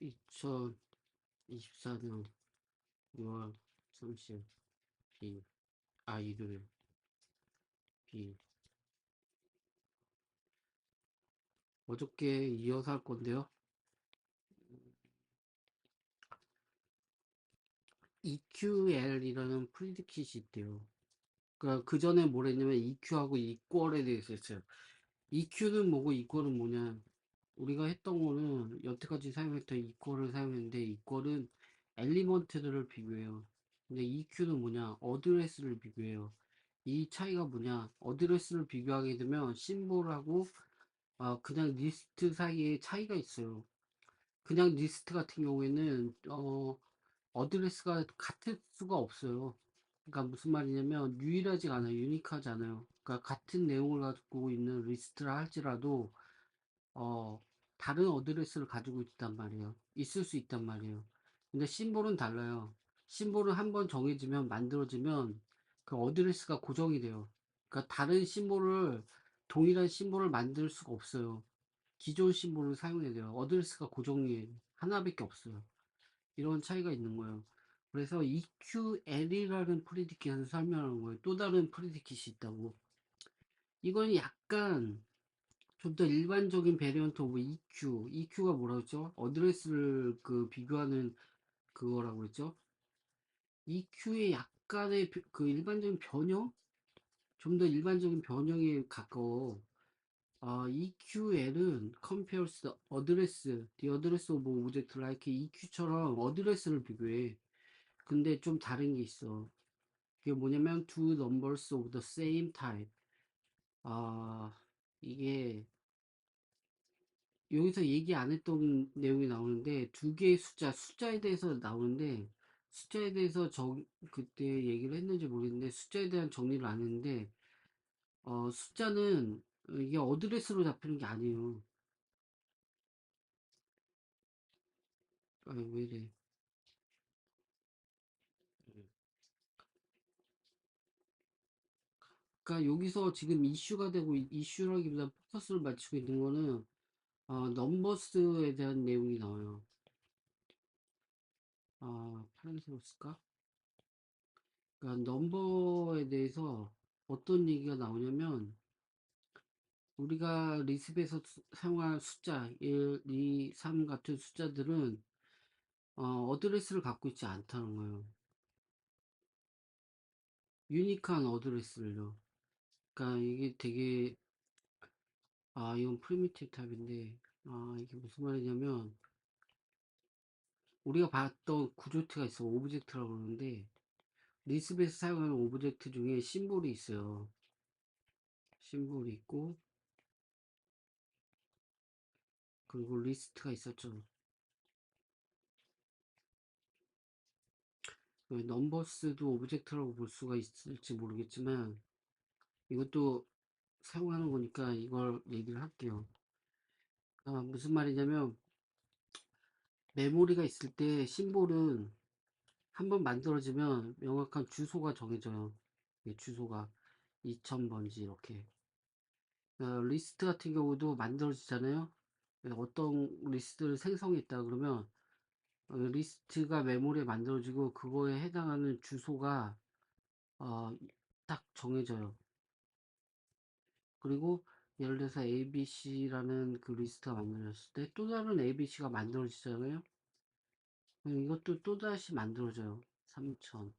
2024년 6월 30일, 일요일, 비. 어저께 이어서 할 건데요. EQL이라는 프리디킷이 있대요. 그러니까 그 전에 뭘 했냐면 EQ하고 이퀄에 대해서 했어요. EQ는 뭐고 이퀄은 뭐냐. 우리가 했던 거는 여태까지 사용했던 이퀄을 사용했는데 이퀄은 엘리먼트들을 비교해요. 근데 EQ는 뭐냐. 어드레스를 비교해요. 이 차이가 뭐냐. 어드레스를 비교하게 되면 심볼하고 그냥 리스트 사이에 차이가 있어요. 그냥 리스트 같은 경우에는 어드레스가 같을 수가 없어요. 그러니까 무슨 말이냐면 유일하지가 않아요. 유니크하지 않아요. 그러니까 같은 내용을 가지고 있는 리스트라 할지라도 어, 다른 어드레스를 가지고 있단 말이에요. 있을 수 있단 말이에요. 근데 심볼은 달라요. 심볼은 한번 정해지면 만들어지면 그 어드레스가 고정이 돼요. 그러니까 다른 심볼을 동일한 심볼을 만들 수가 없어요. 기존 심볼을 사용해야 돼요. 어드레스가 고정이 하나밖에 없어요. 이런 차이가 있는 거예요. 그래서 EQL이라는 프리디킷을 설명하는 거예요. 또 다른 프리디킷이 있다고. 이건 약간 좀 더 일반적인 베리언트 오브 EQ. EQ가 뭐라고 했죠? 어드레스를 그 비교하는 그거라고 그랬죠? EQ의 약간의 그 일반적인 변형? 좀 더 일반적인 변형에 가까워. EQL은 compares the address of object like EQ처럼 어드레스를 비교해. 근데 좀 다른 게 있어. 그게 뭐냐면 two numbers of the same type. 아, 이게 여기서 얘기 안 했던 내용이 나오는데 두 개의 숫자에 대해서 나오는데 숫자에 대해서 그때 얘기를 했는지 모르겠는데 숫자에 대한 정리를 안 했는데 숫자는 이게 어드레스로 잡히는 게 아니에요. 왜 이래? 그러니까 여기서 지금 이슈가 되고 이슈라기보다 포커스를 맞추고 있는 거는 넘버스에 대한 내용이 나와요. 파란색으로 쓸까? 그러니까 넘버에 대해서 어떤 얘기가 나오냐면 우리가 리스트에서 사용할 숫자 1, 2, 3 같은 숫자들은 어드레스를 갖고 있지 않다는 거예요. 유니크한 어드레스를요. 그러니까 이게 되게 이건 프리미티브 탑인데 이게 무슨 말이냐면 우리가 봤던 구조트가 있어. 오브젝트라고 그러는데 리스트에서 사용하는 오브젝트 중에 심볼이 있어요. 심볼이 있고 그리고 리스트가 있었죠. 넘버스도 오브젝트라고 볼 수가 있을지 모르겠지만 이것도 사용하는 거니까 이걸 얘기를 할게요. 무슨 말이냐면 메모리가 있을 때 심볼은 한번 만들어지면 명확한 주소가 정해져요. 주소가 2000번지 이렇게. 리스트 같은 경우도 만들어지잖아요. 어떤 리스트를 생성했다 그러면 리스트가 메모리에 만들어지고 그거에 해당하는 주소가 어, 딱 정해져요. 그리고 예를 들어서 ABC라는 그 리스트가 만들어졌을 때 또 다른 ABC가 만들어지잖아요. 이것도 또다시 만들어져요. 3000.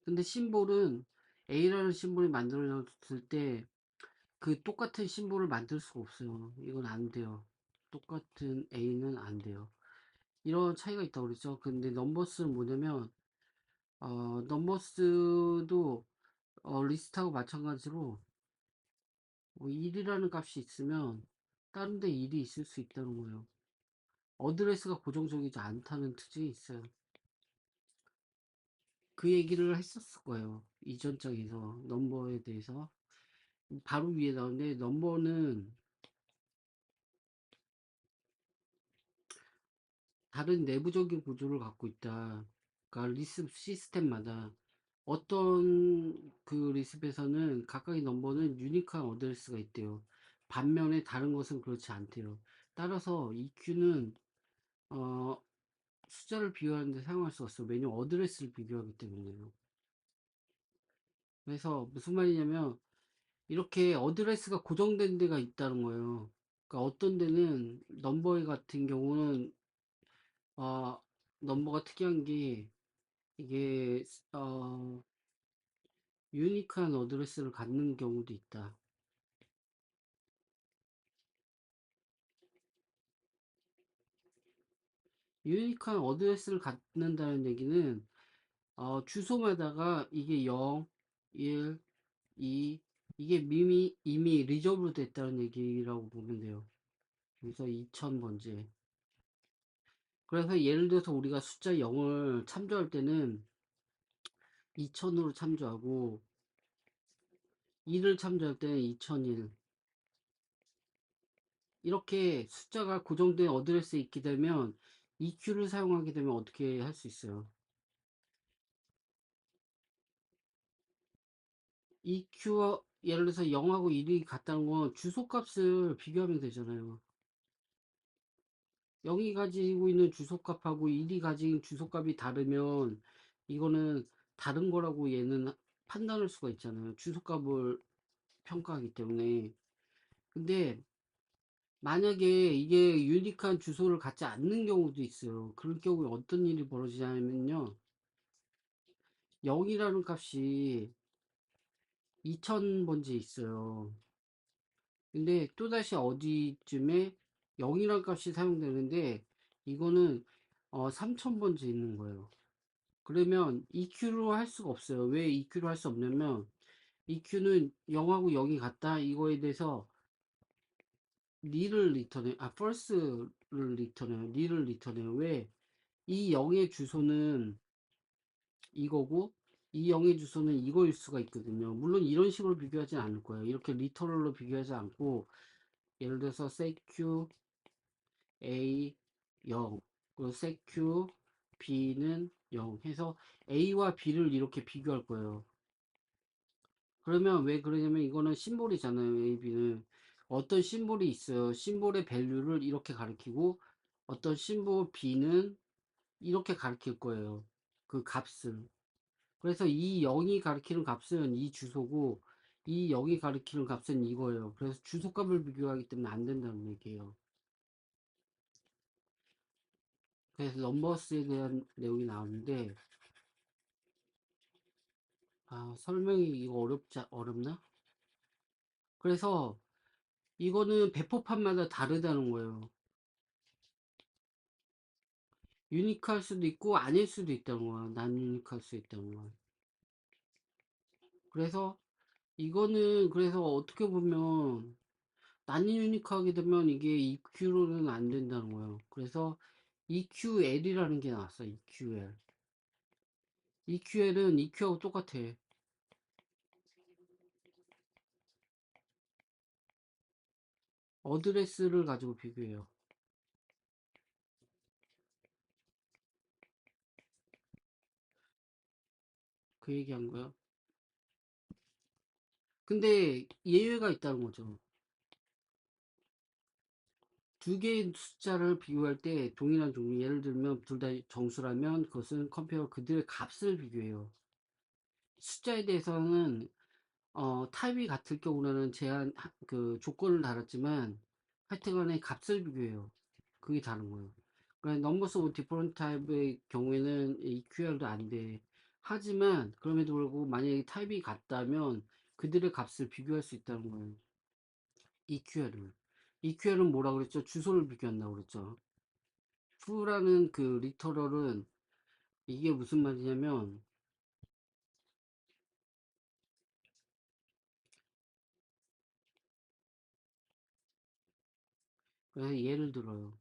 근데 심볼은 A라는 심볼이 만들어졌을 때 그 똑같은 심볼을 만들 수가 없어요. 이건 안 돼요. 똑같은 A는 안 돼요. 이런 차이가 있다고 그랬죠. 근데 넘버스는 뭐냐면 넘버스도 리스트하고 마찬가지로 1이라는 값이 있으면 다른 데 1이 있을 수 있다는 거예요. 어드레스가 고정적이지 않다는 특징이 있어요. 그 얘기를 했었을 거예요. 이전 장에서 넘버에 대해서 바로 위에 나오는데 넘버는 다른 내부적인 구조를 갖고 있다. 그러니까 리습 시스템마다 어떤 그 리습에서는 각각의 넘버는 유니크한 어드레스가 있대요. 반면에 다른 것은 그렇지 않대요. 따라서 EQ는 어, 숫자를 비교하는데 사용할 수 없어요. 왜냐면 어드레스를 비교하기 때문에요. 그래서 무슨 말이냐면 이렇게 어드레스가 고정된 데가 있다는 거예요. 그러니까 어떤 데는 넘버 같은 경우는 어, 넘버가 특이한 게 이게 어, 유니크한 어드레스를 갖는 경우도 있다. 유니크한 어드레스를 갖는다는 얘기는 주소마다가 이게 0, 1, 2 이게 이미 리저브로 됐다는 얘기라고 보면 돼요. 그래서 2000번째. 그래서 예를 들어서 우리가 숫자 0을 참조할 때는 2000으로 참조하고 2를 참조할 때는 2001 이렇게 숫자가 고정된 어드레스에 있게 되면 EQ를 사용하게 되면 어떻게 할 수 있어요? EQ 예를 들어서 0하고 1이 같다는 건 주소값을 비교하면 되잖아요. 0이 가지고 있는 주소값하고 1이 가진 주소값이 다르면 이거는 다른 거라고 얘는 판단할 수가 있잖아요. 주소값을 평가하기 때문에. 근데 만약에 이게 유니크한 주소를 갖지 않는 경우도 있어요. 그럴 경우에 어떤 일이 벌어지냐면요. 0이라는 값이 2000번지에 있어요. 근데 또다시 어디쯤에 0이라는 값이 사용되는데 이거는 3000번지에 있는 거예요. 그러면 EQ로 할 수가 없어요. 왜 EQ로 할 수 없냐면 EQ는 0하고 0이 같다 이거에 대해서 닐을 리턴해 false를 리턴해요. 닐을 리턴해요. 왜? 이 0의 주소는 이거고 이 0의 주소는 이거일 수가 있거든요. 물론 이런 식으로 비교하지 않을 거예요. 이렇게 리터럴로 비교하지 않고 예를 들어서 seq a 0 그리고 seq b는 0 해서 a와 b를 이렇게 비교할 거예요. 그러면 왜 그러냐면 이거는 심볼이잖아요. A, B는 어떤 심볼이 있어요. 심볼의 밸류를 이렇게 가리키고 어떤 심볼 B는 이렇게 가리킬 거예요. 그 값을. 그래서 이 0이 가리키는 값은 이 주소고 이 0이 가리키는 값은 이거예요. 그래서 주소값을 비교하기 때문에 안 된다는 얘기예요. 그래서 넘버스에 대한 내용이 나오는데 설명이 이거 어렵나? 그래서 이거는 배포판마다 다르다는 거예요. 유니크할 수도 있고 아닐 수도 있다는 거야. 난 유니크할 수 있다는 거야. 그래서 이거는 그래서 어떻게 보면 난 유니크하게 되면 이게 EQ로는 안 된다는 거예요. 그래서 EQL이라는 게 나왔어. EQL. EQL은 EQ하고 똑같아. 어드레스를 가지고 비교해요. 그 얘기한 거야. 근데 예외가 있다는 거죠. 두 개의 숫자를 비교할 때 동일한 종류, 예를 들면 둘 다 정수라면 그것은 컴페어 그들의 값을 비교해요. 숫자에 대해서는 타입이 같을 경우는 그 조건을 달았지만 하여튼간에 값을 비교해요. 그게 다른 거예요. 그러니까 numbers of different type의 경우에는 EQR도 안 돼. 하지만 그럼에도 불구하고 만약에 타입이 같다면 그들의 값을 비교할 수 있다는 거예요. EQR을. EQR은 뭐라고 그랬죠? 주소를 비교한다고 그랬죠. fu라는 그 리터럴은 이게 무슨 말이냐면 그래서 예를 들어요.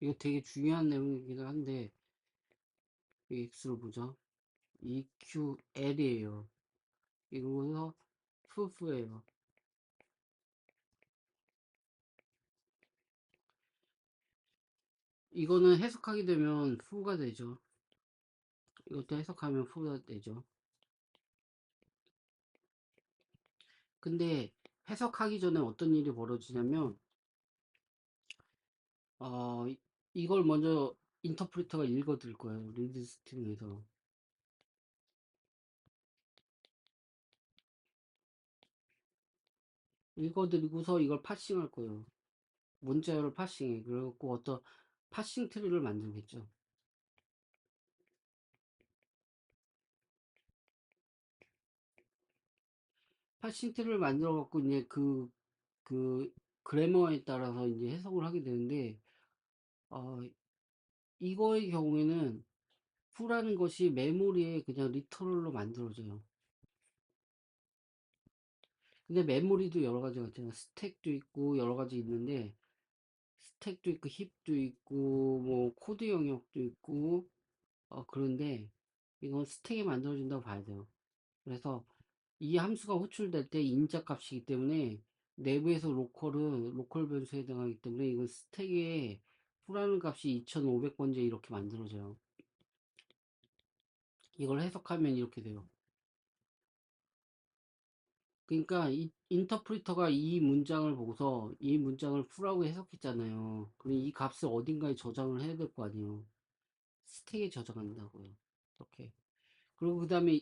이거 되게 중요한 내용이긴 한데 X로 보죠. EQL이에요. 이거서 fu예요. 이거는 해석하게 되면 fu가 되죠. 이것도 해석하면 fu가 되죠. 근데 해석하기 전에 어떤 일이 벌어지냐면 어, 이걸 먼저 인터프리터가 읽어 드릴 거예요. 리드 스트링에서. 읽어 드리고서 이걸 파싱할 거예요. 문자열을 파싱해. 그래갖고 어떤 파싱 트리를 만들겠죠. 파싱 트리를 만들어 갖고 이제 그 그래머에 따라서 이제 해석을 하게 되는데, 어, 이거의 경우에는 fu라는 것이 메모리에 그냥 리터럴로 만들어져요. 근데 메모리도 여러 가지가 있잖아요. 스택도 있고 여러 가지 있는데, 스택도 있고 힙도 있고 뭐 코드 영역도 있고, 그런데 이건 스택에 만들어진다고 봐야 돼요. 그래서 이 함수가 호출될 때 인자 값이기 때문에 내부에서 로컬 변수에 해당하기 때문에 이건 스택에 fu라는 값이 2500번째 이렇게 만들어져요. 이걸 해석하면 이렇게 돼요. 그러니까 이 인터프리터가 이 문장을 보고서 이 문장을 fu라고 해석했잖아요. 그럼 이 값을 어딘가에 저장을 해야 될 거 아니에요. 스택에 저장한다고요. 이렇게. 그리고 그 다음에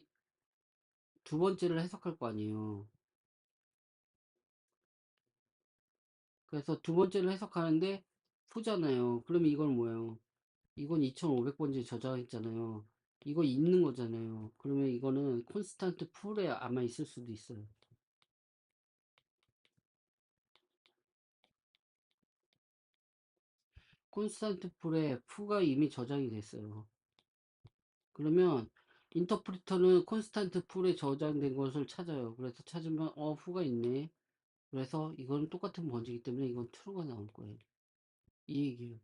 두 번째를 해석할 거 아니에요. 그래서 두 번째를 해석하는데 fu잖아요. 그럼 이건 뭐예요? 이건 2500번째 저장했잖아요. 이거 있는 거잖아요. 그러면 이거는 콘스탄트 풀에 아마 있을 수도 있어요. 콘스탄트 풀에 fu가 이미 저장이 됐어요. 그러면 인터프리터는 콘스탄트 풀에 저장된 것을 찾아요. 그래서 찾으면 fu가 있네. 그래서 이건 똑같은 번지기 때문에 이건 true가 나올 거예요. 이 얘기예요.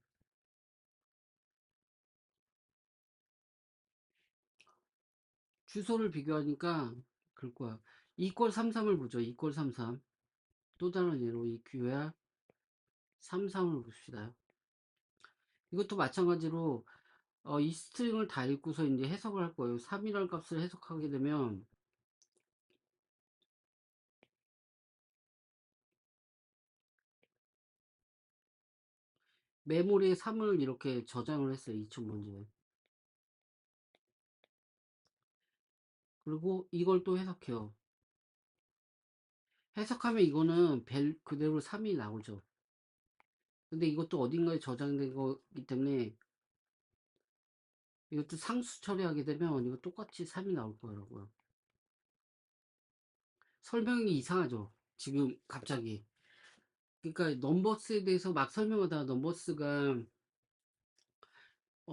주소를 비교하니까 그럴 거야. 이퀄 33을 보죠. 이퀄 33. 또 다른 예로 EQ야 33을 봅시다. 이것도 마찬가지로 이 스트링을 다 읽고서 이제 해석을 할 거예요. 3이라는 값을 해석하게 되면 메모리에 3을 이렇게 저장을 했어요. 2000번째. 그리고 이걸 또 해석해요. 해석하면 이거는 벨 그대로 3이 나오죠. 근데 이것도 어딘가에 저장된 거기 때문에 이것도 상수 처리하게 되면 이거 똑같이 3이 나올 거라고요. 설명이 이상하죠. 지금 갑자기. 그러니까 넘버스에 대해서 막 설명하다가 넘버스가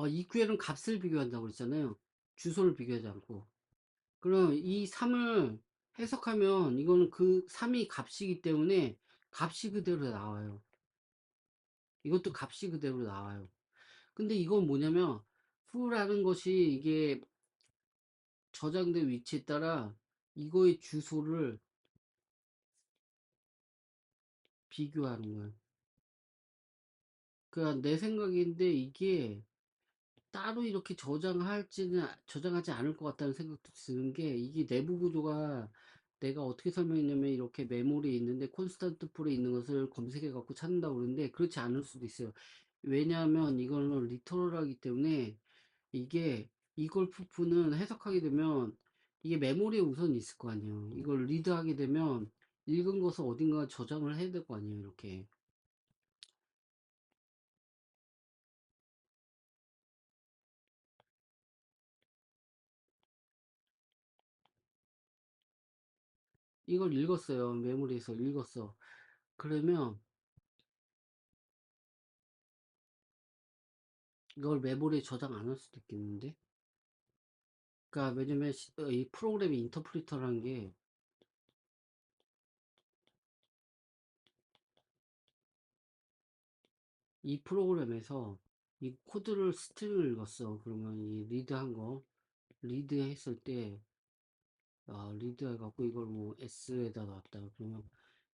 EQL은 값을 비교한다고 그랬잖아요. 주소를 비교하지 않고. 그럼 이 3을 해석하면 이거는 그 3이 값이기 때문에 값이 그대로 나와요. 이것도 값이 그대로 나와요. 근데 이건 뭐냐면 fu라는 것이 이게 저장된 위치에 따라 이거의 주소를 비교하는 거예요. 그러니까 내 생각인데 이게 따로 이렇게 저장하지 않을 것 같다는 생각도 드는 게 이게 내부 구조가 내가 어떻게 설명했냐면 이렇게 메모리에 있는데 콘스탄트 풀에 있는 것을 검색해 갖고 찾는다고 그러는데 그렇지 않을 수도 있어요. 왜냐하면 이거는 리터럴하기 때문에 이게 이걸 푸푸는 해석하게 되면 이게 메모리에 우선 있을 거 아니에요. 이걸 리드하게 되면 읽은 것을 어딘가 저장을 해야 될 거 아니에요. 이렇게. 이걸 읽었어요. 메모리에서 읽었어. 그러면 이걸 메모리에 저장 안 할 수도 있겠는데? 그러니까 왜냐면 이 프로그램의 인터프리터라는 게 이 프로그램에서 이 코드를 스트링을 읽었어. 그러면 이 리드한 거 리드 했을 때 리드 해갖고 이걸 뭐 S에다 놨다. 그러면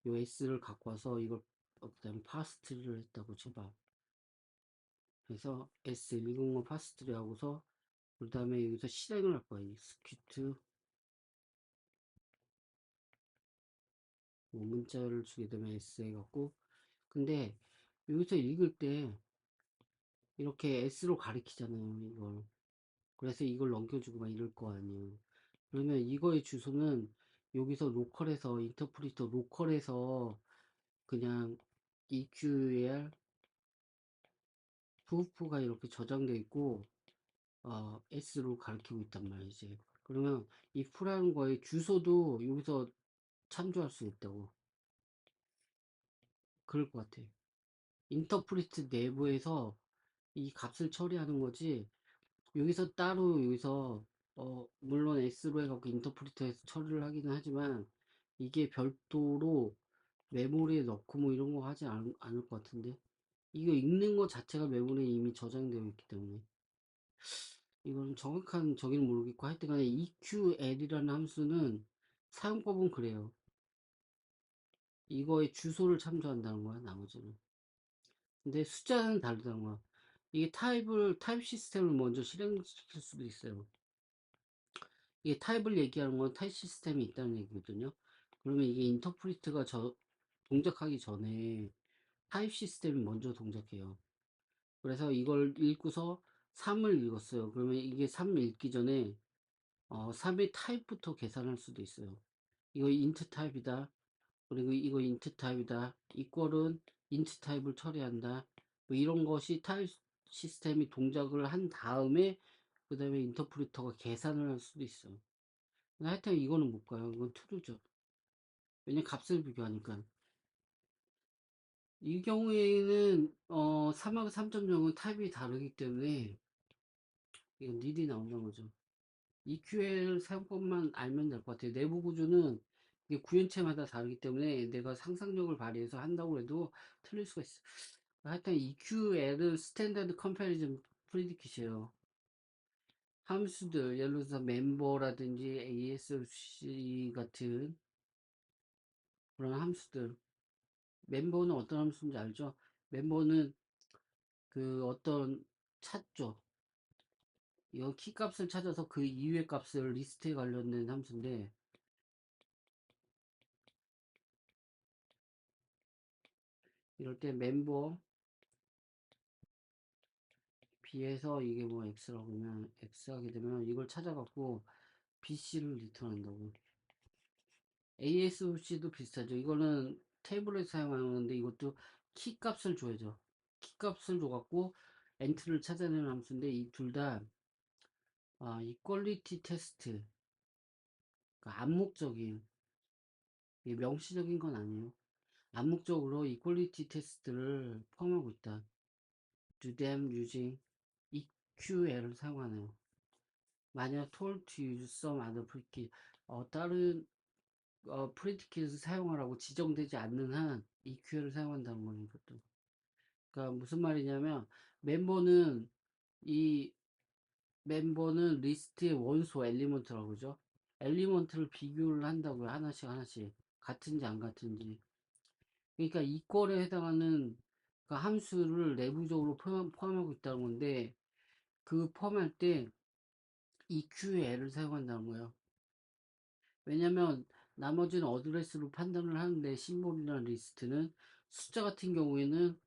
요 S를 갖고 와서 이걸 그다음에 파스트를 했다고 쳐봐. 그래서 S 읽은 거 파스트를 하고서 그 다음에 여기서 실행을 할 거야. 이 스퀴트 뭐 문자를 주게 되면 S 해갖고 근데 여기서 읽을 때 이렇게 S로 가리키잖아요, 이걸. 그래서 이걸 넘겨주고 막 이럴 거 아니에요. 그러면 이거의 주소는 여기서 로컬에서, 인터프리터 로컬에서 그냥 EQR 프루프가 이렇게 저장되어 있고, S로 가리키고 있단 말이지. 그러면 이 f라는 거의 주소도 여기서 참조할 수 있다고. 그럴 것 같아. 인터프리트 내부에서 이 값을 처리하는 거지, 여기서 따로 여기서 물론 S로 해갖고 인터프리터에서 처리를 하기는 하지만 이게 별도로 메모리에 넣고 뭐 이런 거 하지 않을 것 같은데, 이거 읽는 거 자체가 메모리에 이미 저장되어 있기 때문에 이건 정확한 저기는 모르겠고, 하여튼 간에 EQL이라는 함수는 사용법은 그래요. 이거의 주소를 참조한다는 거야, 나머지는. 근데 숫자는 다르다는 거야. 이게 타입 시스템을 먼저 실행시킬 수도 있어요. 이게 타입을 얘기하는 건 타입 시스템이 있다는 얘기거든요. 그러면 이게 인터프리트가 동작하기 전에 타입 시스템이 먼저 동작해요. 그래서 이걸 읽고서 3을 읽었어요. 그러면 이게 3 읽기 전에 3의 타입부터 계산할 수도 있어요. 이거 인트 타입이다. 그리고 이거 인트 타입이다. 이꼴은 인트 타입을 처리한다. 뭐 이런 것이 타입 시스템이 동작을 한 다음에 그 다음에 인터프리터가 계산을 할 수도 있어요. 하여튼 이거는 못 가요. 이건 true죠. 왜냐면 값을 비교하니까. 이 경우에는 3하고 3.0은 타입이 다르기 때문에 이건 닐이 나온다는 거죠. EQL 사용법만 알면 될 것 같아요. 내부 구조는 이게 구현체마다 다르기 때문에 내가 상상력을 발휘해서 한다고 해도 틀릴 수가 있어. 하여튼 EQL은 스탠다드 컴패리즌 프리디킷이에요. 함수들, 예를 들어서 멤버라든지 ASC 같은 그런 함수들. 멤버는 어떤 함수인지 알죠? 멤버는 그 어떤 찾죠. 이거 키값을 찾아서 그 이후의 값을 리스트에 관련된 함수인데, 이럴 때 멤버 B에서 이게 뭐 X라고 하면 X 하게 되면 이걸 찾아갖고 BC를 리턴한다고. ASC도 비슷하죠. 이거는 테이블에 사용하는데 이것도 키값을 줘야죠. 키값을 줘갖고 엔트를 찾아내는 함수인데 이 둘 다 이퀄리티 테스트, 그러니까 암묵적인, 명시적인 건 아니에요. 암묵적으로 이퀄리티 테스트를 포함하고 있다. Do them using EQL을 사용하네요. 만약 told to use some other predicate, 다른 predicate 사용하라고 지정되지 않는 한 EQL을 사용한다는 거예요. 이것도. 그러니까 무슨 말이냐면 멤버는 이 멤버는 리스트의 원소 엘리먼트라고 그러죠. 엘리먼트를 비교를 한다고요. 하나씩 하나씩 같은지 안 같은지. 그러니까 이퀄에 해당하는 그 함수를 내부적으로 포함하고 있다는 건데, 그 포함할 때 EQL을 사용한다는 거예요. 왜냐면 나머지는 어드레스로 판단을 하는데, 심볼이나 리스트는 숫자 같은 경우에는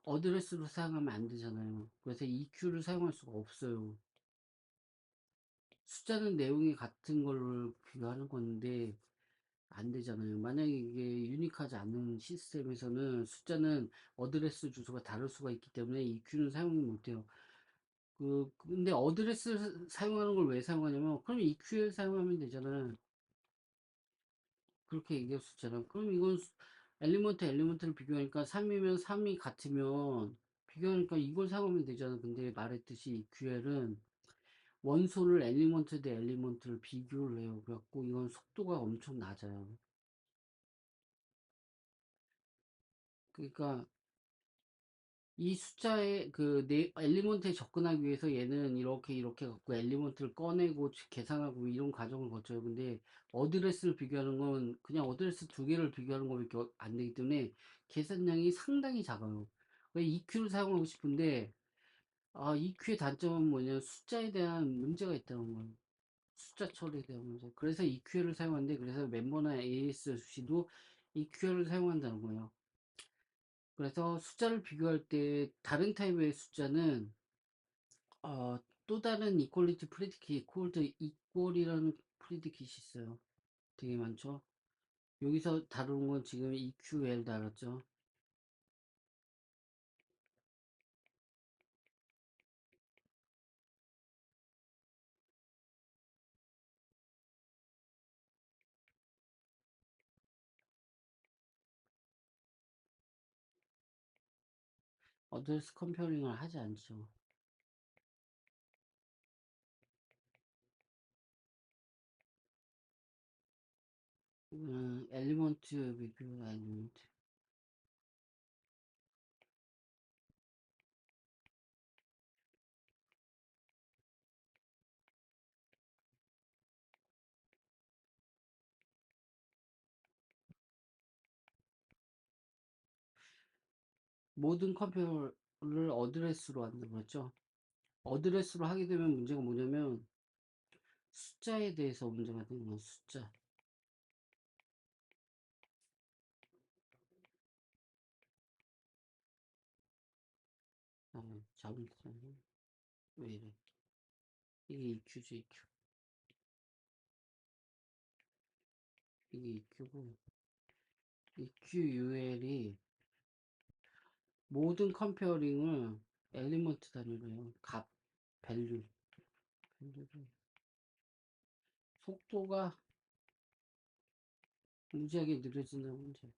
어드레스로 사용하면 안 되잖아요. 그래서 EQ를 사용할 수가 없어요. 숫자는 내용이 같은 걸로 비교하는 건데 안 되잖아요. 만약에 이게 유니크하지 않은 시스템에서는 숫자는 어드레스 주소가 다를 수가 있기 때문에 EQ는 사용을 못해요. 근데 어드레스 사용하는 걸 왜 사용하냐면, 그럼 EQL 사용하면 되잖아. 그렇게 얘기할 수 있잖아. 그럼 이건 엘리먼트를 비교하니까 3이면 3이 같으면 비교하니까 이걸 사용하면 되잖아. 근데 말했듯이 EQL은 원소를 엘리먼트 대 엘리먼트를 비교를 해요. 그래갖고 이건 속도가 엄청 낮아요. 그러니까 이 숫자의 엘리먼트에 접근하기 위해서 얘는 이렇게 갖고 엘리먼트를 꺼내고 계산하고 이런 과정을 거쳐요. 근데 어드레스를 비교하는 건 그냥 어드레스 두 개를 비교하는 거밖에 안 되기 때문에 계산량이 상당히 작아요. 왜 EQ를 사용하고 싶은데, EQ의 단점은 뭐냐면 숫자에 대한 문제가 있다는 거예요. 숫자 처리에 대한 문제. 그래서 EQ를 사용하는데, 그래서 멤버나 ASC도 EQ를 사용한다는 거예요. 그래서 숫자를 비교할 때 다른 타입의 숫자는 또 다른 이퀄리티 프리디킷 콜드 이퀄이라는 프리디킷이 있어요. 되게 많죠. 여기서 다루는 건 지금 EQL 다뤘죠. 어드레스 컴페어링을 하지 않죠. 엘리먼트 비교 엘리먼트. 모든 컴페어를 어드레스로 한다고 그랬죠. 어드레스로 하게 되면 문제가 뭐냐면 숫자에 대해서 문제가 되는 거야. 숫자. 잘못했네. 왜 이래? 이게 EQ죠, EQ. 이게 EQ고 EQUL이 모든 컴페어링을 엘리먼트 단위로 해요. 값, 밸류. 밸류를. 속도가 무지하게 느려진다는 문제.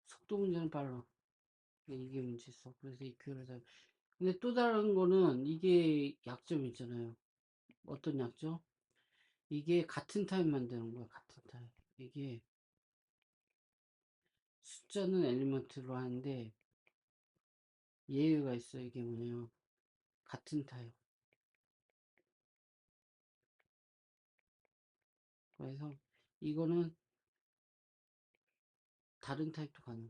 속도 문제는 빨라. 이게 문제 있어. 그래서 EQ를 잘. 근데 또 다른 거는 이게 약점이 있잖아요. 어떤 약점? 이게 같은 타입 만드는 거야. 같은 타입. 이게 숫자는 엘리먼트로 하는데 예외가 있어. 이게 뭐냐면 같은 타입. 그래서 이거는 다른 타입도 가능.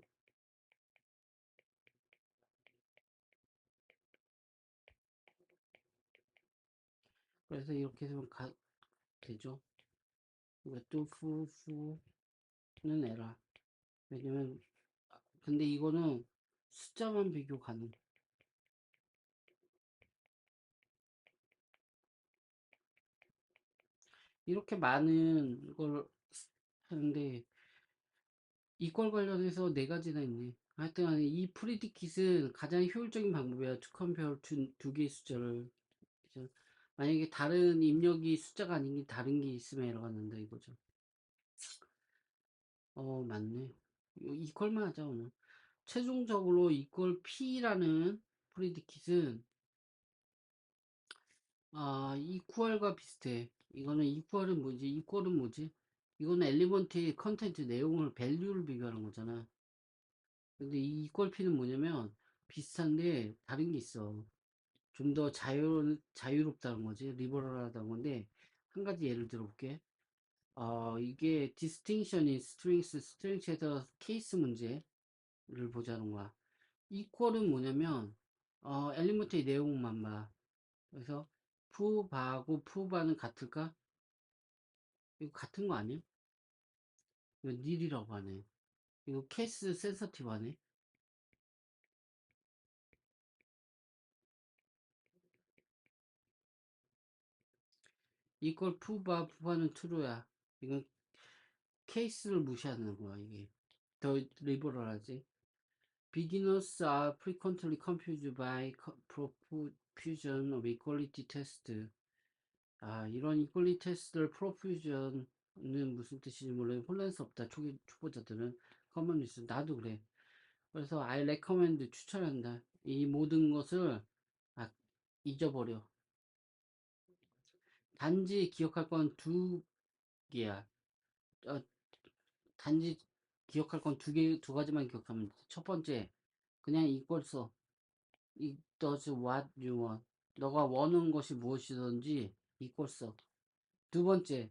그래서 이렇게 되면 되죠. 그러니까 뚜푸푸는 에라. 왜냐면 근데 이거는 숫자만 비교 가능. 이렇게 많은 걸 하는데 이걸 관련해서 네 가지나 있네. 하여튼 이 프리디킷은 가장 효율적인 방법이야. to compare 두 개의 숫자를. 그죠? 만약에 다른 입력이 숫자가 아닌 게 다른 게 있으면 에러가 난다 이거죠. 맞네. 이퀄만 하자 오늘. 최종적으로 이퀄 P라는 프리디킷은 이퀄과 비슷해. 이거는 이퀄은 뭐지? 이퀄은 뭐지? 이거는 엘리먼트의 컨텐트 내용을 밸류를 비교하는 거잖아. 근데 이 이퀄 P는 뭐냐면 비슷한데 다른 게 있어. 좀 더 자유롭다는 거지. 리버럴하다는 건데 한 가지 예를 들어볼게. 이게 distinction인 스트링스에서 케이스 문제를 보자는 거야. 이퀄은 뭐냐면 엘리먼트의 내용만 봐. 그래서 푸바하고 푸바는 같을까? 이거 같은 거 아니야? 이거 닐이라고 하네. 이거 케이스 센서티브 하네. 이걸 푸바는 true야. 이건 케이스를 무시하는 거야, 이게. 더 리버럴하지. Beginners are frequently confused by profusion of equality test. 이런 equality test를 profusion은 무슨 뜻인지 몰라요. 혼란스럽다. 초보자들은. common use. 나도 그래. 그래서 I recommend 추천한다. 이 모든 것을 아, 잊어버려. 단지 기억할 건 두 개야. 어, 단지 기억할 건 두 가지만 기억하면 돼. 첫 번째, 그냥 이걸 써. It does what you want. 너가 원하는 것이 무엇이든지 이걸 써. 두 번째,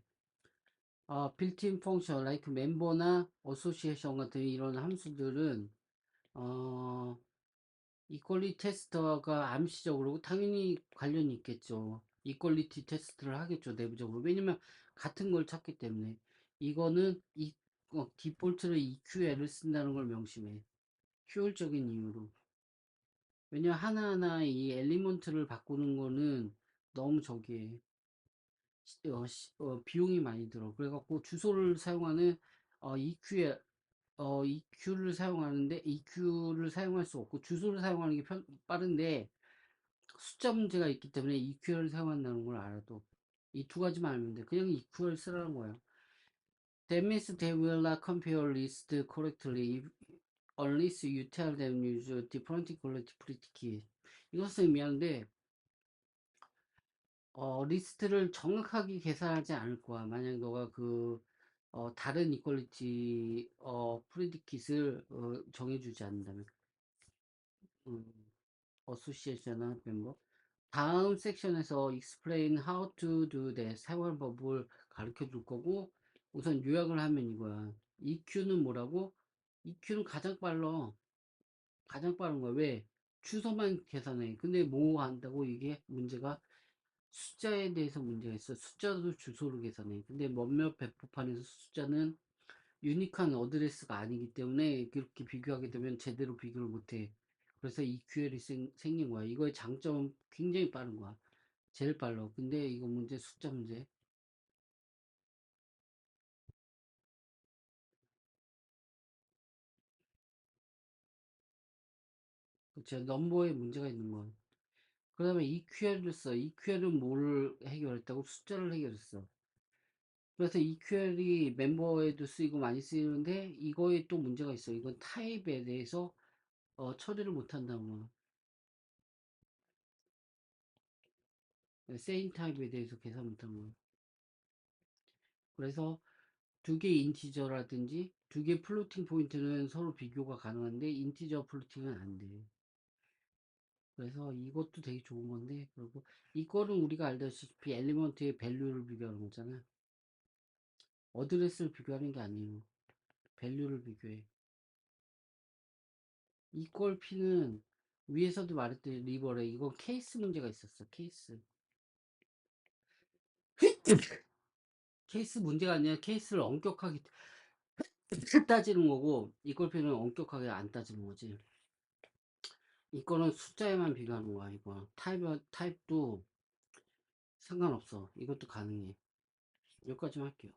built-in function, like 멤버나 association 같은 이런 함수들은, 어, 이퀄리티 테스터가 암시적으로 당연히 관련이 있겠죠. 이퀄리티 테스트를 하겠죠, 내부적으로. 왜냐면 같은 걸 찾기 때문에. 이거는 디폴트로 EQL을 쓴다는 걸 명심해. 효율적인 이유로. 왜냐면 하나하나 이 엘리먼트를 바꾸는 거는 너무 저기에 비용이 많이 들어. 그래갖고 주소를 사용하는 EQ에 EQ를 사용하는데 EQ를 사용할 수 없고 주소를 사용하는 게 빠른데 숫자 문제가 있기 때문에 EQ를 사용한다는 걸 알아도 이 두 가지만 알면 돼. 그냥 EQ를 쓰라는 거야. That means they will not compare list correctly unless you tell them use different quality pretty key. 이것은 의미하는데 리스트를 정확하게 계산하지 않을 거야. 만약 너가 다른 이퀄리티, 프리디킷을, 정해주지 않는다면. 음, 어소시에이션이나 멤버. 다음 섹션에서 explain how to do that 사용할 법을 가르쳐 줄 거고, 우선 요약을 하면 이거야. EQ는 뭐라고? EQ는 가장 빠른 거야. 왜? 주소만 계산해. 근데 뭐 한다고 이게 문제가 숫자에 대해서 문제가 있어. 숫자도 주소로 계산해. 근데 몇몇 배포판에서 숫자는 유니크한 어드레스가 아니기 때문에 그렇게 비교하게 되면 제대로 비교를 못해. 그래서 EQL이 생긴 거야. 이거의 장점은 굉장히 빠른 거야. 제일 빨라. 근데 이거 문제 숫자 문제. 제 넘버에 문제가 있는 거야. 그 다음에 EQL을 써. EQL은 뭐를 해결했다고? 숫자를 해결했어. 그래서 EQL이 멤버에도 쓰이고 많이 쓰이는데 이거에 또 문제가 있어. 이건 타입에 대해서 처리를 못한다고. 세임 타입에 대해서 계산 못한 거. 그래서 두 개 인티저라든지 두 개 플로팅 포인트는 서로 비교가 가능한데 인티저 플로팅은 안 돼. 그래서 이것도 되게 좋은 건데 그리고 이거는 우리가 알다시피 엘리먼트의 밸류를 비교하는 거잖아. 어드레스를 비교하는 게 아니에요. 밸류를 비교해. 이퀄 P는 위에서도 말했듯이 리버래. 이건 케이스 문제가 있었어. 케이스. 케이스 문제가 아니라 케이스를 엄격하게 따지는 거고 이퀄 P는 엄격하게 안 따지는 거지. 이거는 숫자에만 비교하는 거야. 이거 타입도 상관없어. 이것도 가능해. 여기까지만 할게요.